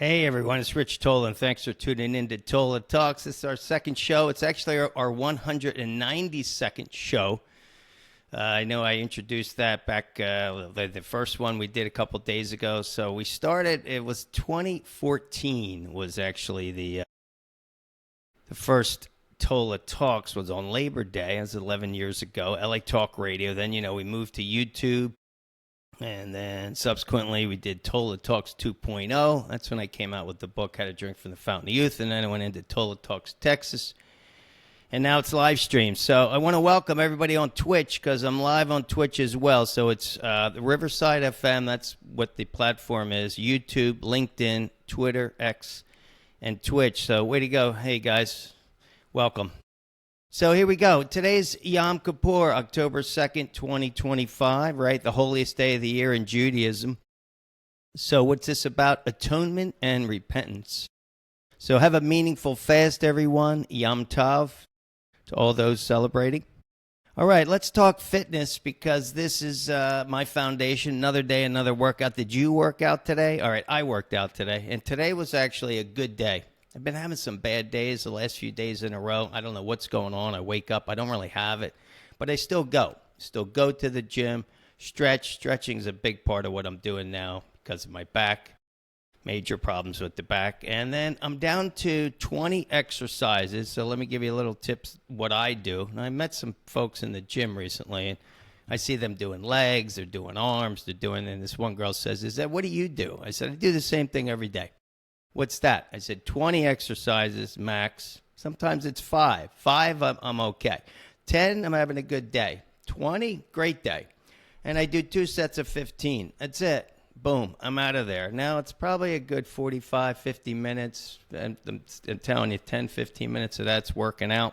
Hey everyone, it's Rich Tola, and thanks for tuning in to Tola Talks. This is our second show. It's actually our 192nd show. I know I introduced that back, the first one we did a couple days ago. So we started, it was 2014 was actually the first Tola Talks was on Labor Day. That was 11 years ago, LA Talk Radio. Then, we moved to YouTube. And then subsequently, we did Tola Talks 2.0. That's when I came out with the book, How to Drink from the Fountain of Youth. And then I went into Tola Talks Texas. And now it's live stream. So I want to welcome everybody on Twitch because I'm live on Twitch as well. So it's the Riverside FM. That's what the platform is. YouTube, LinkedIn, Twitter, X, and Twitch. So way to go. Hey, guys. Welcome. So here we go. Today's Yom Kippur, October 2nd, 2025, right? The holiest day of the year in Judaism. So what's this about? Atonement and repentance. So have a meaningful fast, everyone. Yom Tov to all those celebrating. All right, let's talk fitness because this is my foundation. Another day, another workout. Did you work out today? All right, I worked out today. And today was actually a good day. I've been having some bad days the last few days in a row. I don't know what's going on. I wake up. I don't really have it. But I still go. Still go to the gym, stretch. Stretching is a big part of what I'm doing now because of my back. Major problems with the back. And then I'm down to 20 exercises. So let me give you a little tips what I do. And I met some folks in the gym recently, and I see them doing legs. They're doing arms. And this one girl says, what do you do? I said, I do the same thing every day. What's that? I said 20 exercises max. Sometimes it's 5. 5, I'm okay. 10, I'm having a good day. 20, great day. And I do 2 sets of 15. That's it. Boom, I'm out of there. Now it's probably a good 45, 50 minutes. And I'm telling you, 10, 15 minutes of that's working out.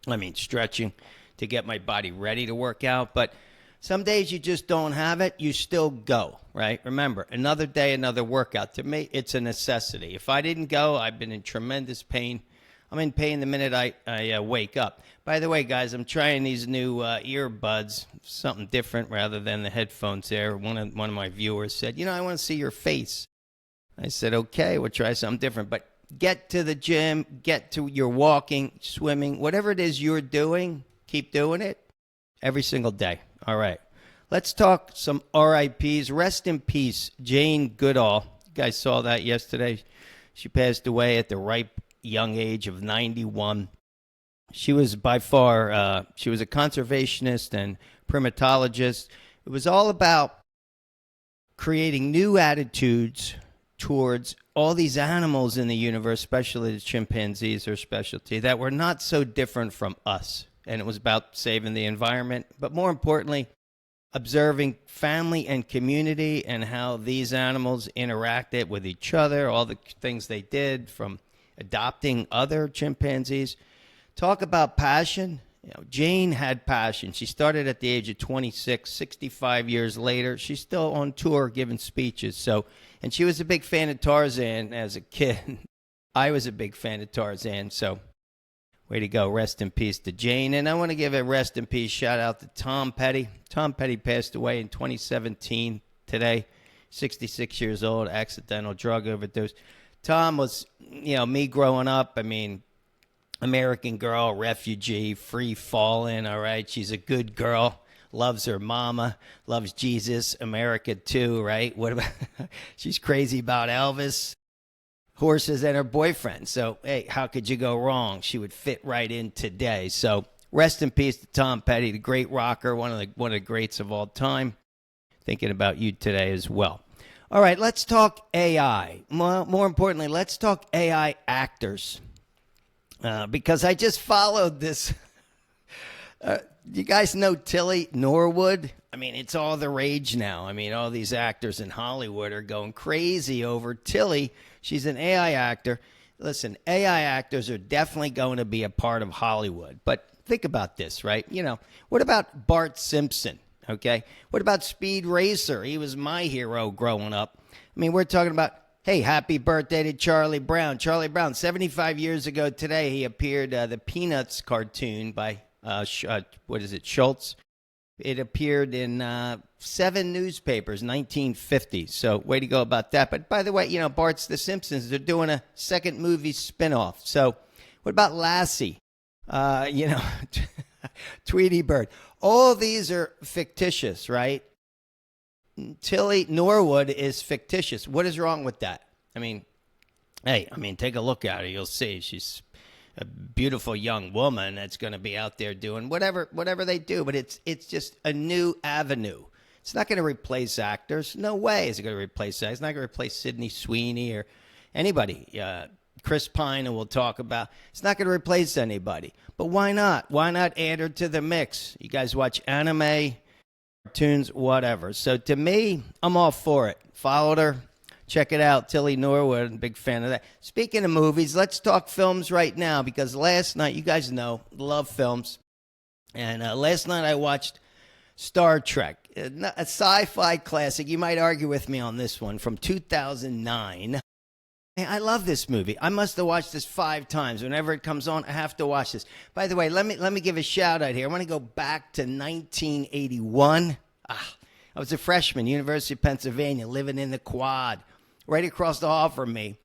I mean, stretching to get my body ready to work out. But some days you just don't have it, you still go, right? Remember, another day, another workout. To me, it's a necessity. If I didn't go, I've been in tremendous pain. I'm in pain the minute I wake up. By the way, guys, I'm trying these new earbuds, something different rather than the headphones there. One of my viewers said, I want to see your face. I said, okay, we'll try something different. But get to the gym, get to your walking, swimming, whatever it is you're doing, keep doing it every single day. All right, let's talk some RIPs. Rest in peace, Jane Goodall. You guys saw that yesterday. She passed away at the ripe young age of 91. She was by far, she was a conservationist and primatologist. It was all about creating new attitudes towards all these animals in the universe, especially the chimpanzees, her specialty, that were not so different from us. And it was about saving the environment, but more importantly, observing family and community and how these animals interacted with each other, all the things they did from adopting other chimpanzees. Talk about passion. Jane had passion. She started at the age of 26, 65 years later. She's still on tour giving speeches. And she was a big fan of Tarzan as a kid. I was a big fan of Tarzan, so way to go. Rest in peace to Jane. And I want to give a rest in peace shout out to Tom Petty. Tom Petty passed away in 2017 today, 66 years old, accidental drug overdose. Tom was, me growing up. I mean, American girl, refugee, free falling, all right? She's a good girl, loves her mama, loves Jesus, America too, right? What about, she's crazy about Elvis, horses, and her boyfriend. So, hey, how could you go wrong? She would fit right in today. So, rest in peace to Tom Petty, the great rocker, one of the greats of all time. Thinking about you today as well. All right, let's talk AI. More importantly, let's talk AI actors. Because I just followed this. You guys know Tilly Norwood? I mean, it's all the rage now. I mean, all these actors in Hollywood are going crazy over Tilly. She's an AI actor. Listen, AI actors are definitely going to be a part of Hollywood. But think about this, right? What about Bart Simpson? Okay. What about Speed Racer? He was my hero growing up. I mean, we're talking about, hey, happy birthday to Charlie Brown. Charlie Brown, 75 years ago today, he appeared the Peanuts cartoon by, Schultz. It appeared in 7 newspapers, 1950. So way to go about that. But by the way, Bart's The Simpsons, they're doing a second movie spinoff. So what about Lassie? Tweety Bird. All these are fictitious, right? Tilly Norwood is fictitious. What is wrong with that? Take a look at her. You'll see she's a beautiful young woman that's going to be out there doing whatever they do. But it's just a new avenue. It's not going to replace actors. No way is it going to replace that. It's not going to replace Sydney Sweeney or anybody. Chris Pine, and we'll talk about. It's not going to replace anybody. But why not? Why not add her to the mix? You guys watch anime, cartoons, whatever. So to me, I'm all for it. Followed her. Check it out. Tilly Norwood, I'm a big fan of that. Speaking of movies, let's talk films right now because last night, you guys know, love films. And last night I watched Star Trek, a sci-fi classic. You might argue with me on this one, from 2009. I love this movie. I must have watched this 5 times. Whenever it comes on, I have to watch this. By the way, let me give a shout out here. I want to go back to 1981. I was a freshman, University of Pennsylvania, living in the Quad, right across the hall from me.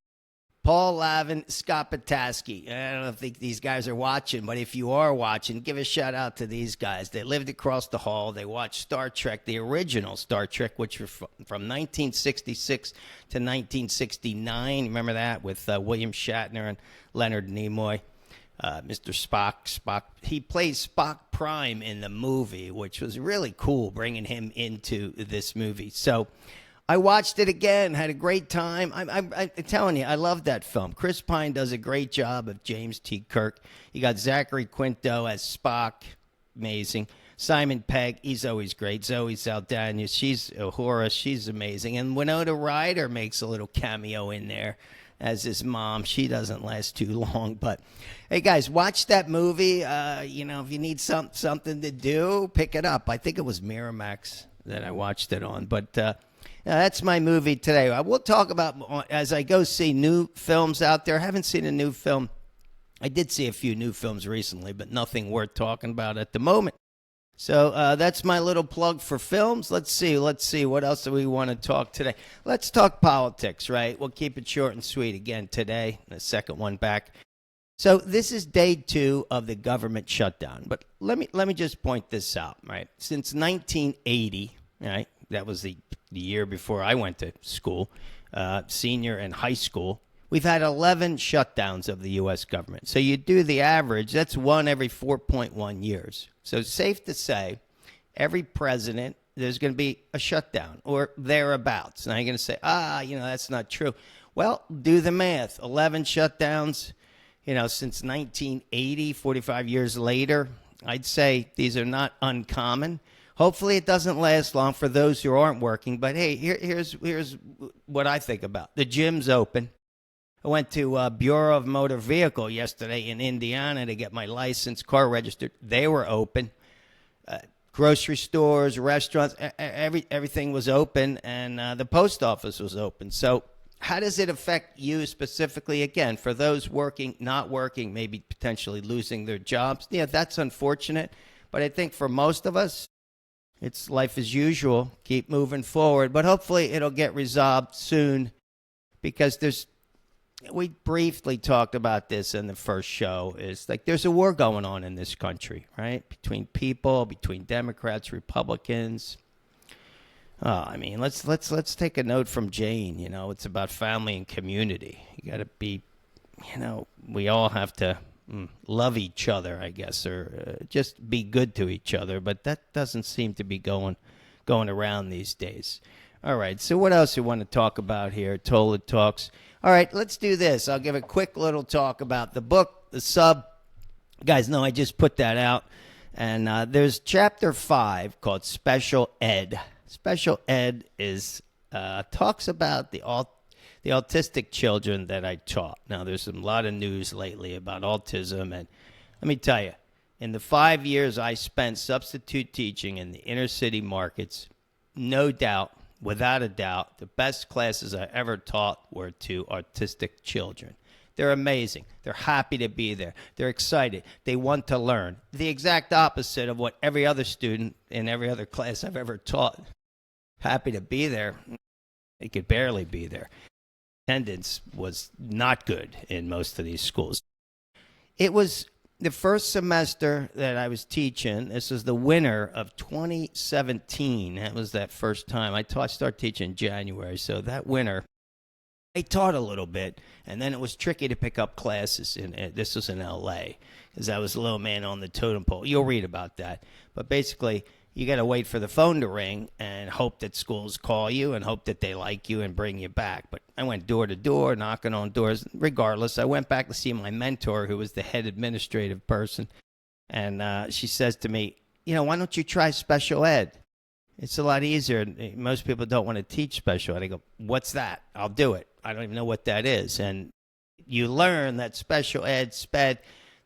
Paul Lavin, Scott Pataski. I don't think these guys are watching, but if you are watching, give a shout out to these guys. They lived across the hall. They watched Star Trek, the original Star Trek, which was from 1966 to 1969. Remember that with William Shatner and Leonard Nimoy, Mr. Spock. He plays Spock Prime in the movie, which was really cool, bringing him into this movie. So I watched it again, had a great time. I'm telling you, I love that film. Chris Pine does a great job of James T. Kirk. You got Zachary Quinto as Spock, amazing. Simon Pegg, he's always great. Zoe Saldana, she's Uhura, she's amazing. And Winona Ryder makes a little cameo in there as his mom. She doesn't last too long. But, hey, guys, watch that movie. If you need something to do, pick it up. I think it was Miramax that I watched it on. But that's my movie today. I will talk about, as I go see new films out there. I haven't seen a new film. I did see a few new films recently, but nothing worth talking about at the moment. So that's my little plug for films. Let's see. What else do we want to talk today? Let's talk politics, right? We'll keep it short and sweet again today, the second one back. So this is day 2 of the government shutdown. But let me just point this out, right? Since 1980, right? That was the year before I went to school, senior and high school. We've had 11 shutdowns of the U.S. government. So you do the average, that's one every 4.1 years. So it's safe to say every president, there's going to be a shutdown or thereabouts. Now you're going to say, that's not true. Well, do the math. 11 shutdowns, since 1980, 45 years later. I'd say these are not uncommon. Hopefully it doesn't last long for those who aren't working. But, hey, here's what I think about. The gym's open. I went to Bureau of Motor Vehicle yesterday in Indiana to get my license, car registered. They were open. Grocery stores, restaurants, everything was open, and the post office was open. So how does it affect you specifically? Again, for those working, not working, maybe potentially losing their jobs. Yeah, that's unfortunate. But I think for most of us, it's life as usual. Keep moving forward. But hopefully it'll get resolved soon because we briefly talked about this in the first show. Is like there's a war going on in this country, right? Between people, between Democrats, Republicans. Let's take a note from Jane. It's about family and community. You got to be, we all have to love each other, I guess, or just be good to each other. But that doesn't seem to be going around these days. All right, so what else you want to talk about here? Tola Talks. All right, let's do this. I'll give a quick little talk about the book, the sub. You guys know I just put that out. And there's chapter 5 called Special Ed. Special Ed is talks about the autistic children that I taught. Now, there's a lot of news lately about autism. And let me tell you, in the 5 years I spent substitute teaching in the inner city markets, no doubt, without a doubt, the best classes I ever taught were to autistic children. They're amazing. They're happy to be there. They're excited. They want to learn. The exact opposite of what every other student in every other class I've ever taught. Happy to be there. They could barely be there. Attendance was not good in most of these schools. It was the first semester that I was teaching. This was the winter of 2017. That was that first time. I started teaching in January, so that winter I taught a little bit, and then it was tricky to pick up classes. This was in L.A. because I was a little man on the totem pole. You'll read about that. But basically, you got to wait for the phone to ring and hope that schools call you and hope that they like you and bring you back. But I went door to door, knocking on doors. Regardless, I went back to see my mentor, who was the head administrative person, and she says to me, why don't you try special ed? It's a lot easier. Most people don't want to teach special ed. I go, what's that? I'll do it. I don't even know what that is. And you learn that special ed, SPED,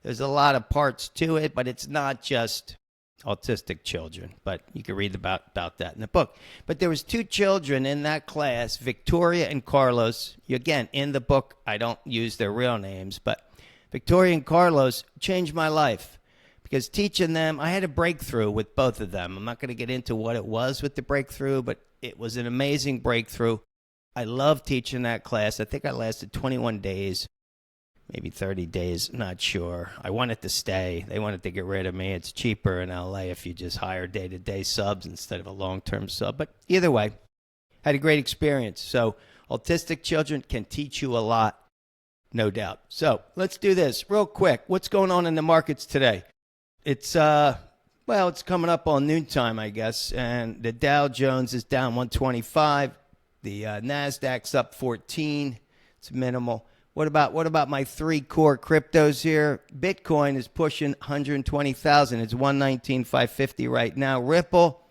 there's a lot of parts to it, but it's not just autistic children. But you can read about that in the book. But there was 2 children in that class, Victoria and Carlos. Again, in the book, I don't use their real names, but Victoria and Carlos changed my life. Because teaching them, I had a breakthrough with both of them. I'm not going to get into what it was with the breakthrough, but it was an amazing breakthrough. I loved teaching that class. I think I lasted 21 days, maybe 30 days, not sure. I wanted to stay. They wanted to get rid of me. It's cheaper in LA if you just hire day-to-day subs instead of a long-term sub. But either way, I had a great experience. So autistic children can teach you a lot, no doubt. So let's do this real quick. What's going on in the markets today? It's it's coming up on noontime, I guess, and the Dow Jones is down 125. The Nasdaq's up 14. It's minimal. What about my 3 core cryptos here? Bitcoin is pushing 120,000. It's 119,550 right now. Ripple,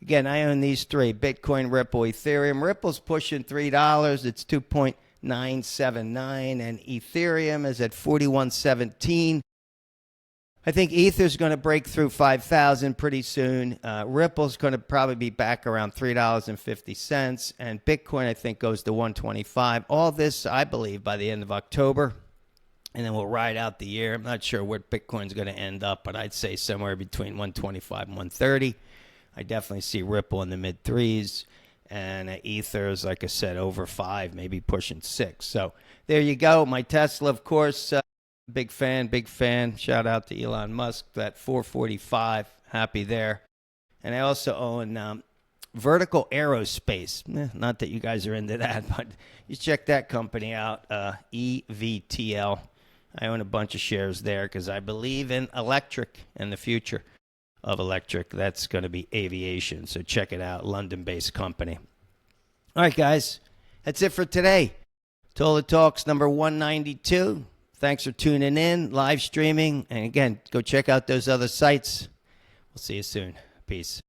again, I own these 3: Bitcoin, Ripple, Ethereum. Ripple's pushing $3. It's 2.979, and Ethereum is at 4117. I think Ether's going to break through 5,000 pretty soon. Ripple's going to probably be back around $3.50. And Bitcoin, I think, goes to 125. All this, I believe, by the end of October. And then we'll ride out the year. I'm not sure where Bitcoin's going to end up, but I'd say somewhere between 125 and 130. I definitely see Ripple in the mid-3s. And Ether's, like I said, over 5, maybe pushing 6. So there you go. My Tesla, of course, big fan. Shout out to Elon Musk. That 445, happy there. And I also own Vertical Aerospace. Not that you guys are into that, but you check that company out, EVTL. I own a bunch of shares there because I believe in electric and the future of electric. That's going to be aviation. So check it out, London-based company. All right, guys, that's it for today. Tola Talks number 192. Thanks for tuning in, live streaming. And again, go check out those other sites. We'll see you soon. Peace.